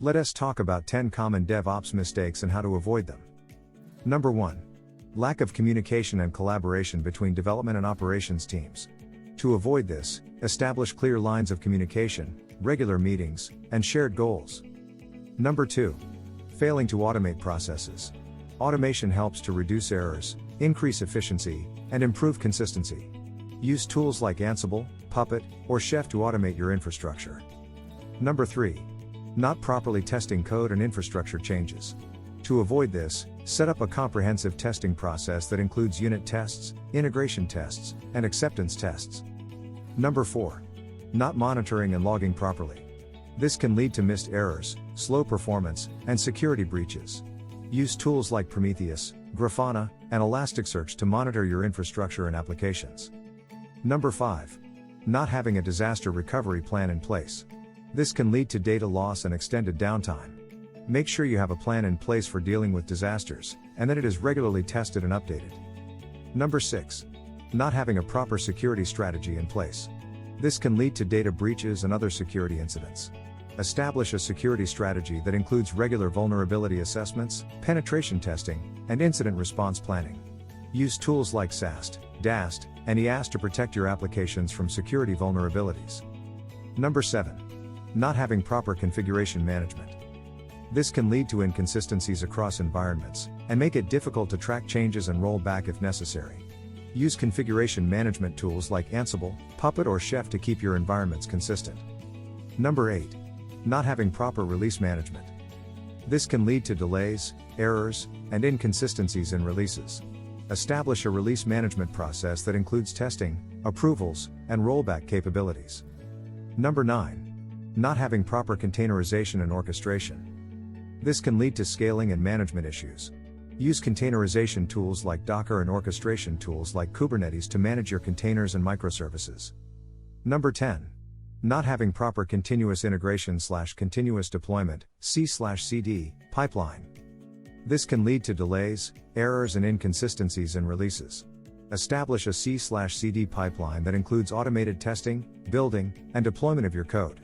Let us talk about 10 common DevOps mistakes and how to avoid them. Number 1. Lack of communication and collaboration between development and operations teams. To avoid this, establish clear lines of communication, regular meetings, and shared goals. Number 2. Failing to automate processes. Automation helps to reduce errors, increase efficiency, and improve consistency. Use tools like Ansible, Puppet, or Chef to automate your infrastructure. Number 3. Not properly testing code and infrastructure changes. To avoid this, set up a comprehensive testing process that includes unit tests, integration tests, and acceptance tests. Number 4. Not monitoring and logging properly. This can lead to missed errors, slow performance, and security breaches. Use tools like Prometheus, Grafana, and Elasticsearch to monitor your infrastructure and applications. Number 5. Not having a disaster recovery plan in place. This can lead to data loss and extended downtime. Make sure you have a plan in place for dealing with disasters, and that it is regularly tested and updated. Number 6. Not having a proper security strategy in place. This can lead to data breaches and other security incidents. Establish a security strategy that includes regular vulnerability assessments, penetration testing, and incident response planning. Use tools like SAST, DAST, and EAST to protect your applications from security vulnerabilities. Number 7. Not having proper configuration management. This can lead to inconsistencies across environments, and make it difficult to track changes and roll back if necessary. Use configuration management tools like Ansible, Puppet, or Chef to keep your environments consistent. Number 8. Not having proper release management. This can lead to delays, errors, and inconsistencies in releases. Establish a release management process that includes testing, approvals, and rollback capabilities. Number 9. Not having proper containerization and orchestration. This can lead to scaling and management issues. Use containerization tools like Docker and orchestration tools like Kubernetes to manage your containers and microservices. Number 10. Not having proper continuous integration/continuous deployment (C/CD) pipeline. This can lead to delays, errors, and inconsistencies in releases. Establish a C/CD pipeline that includes automated testing, building, and deployment of your code.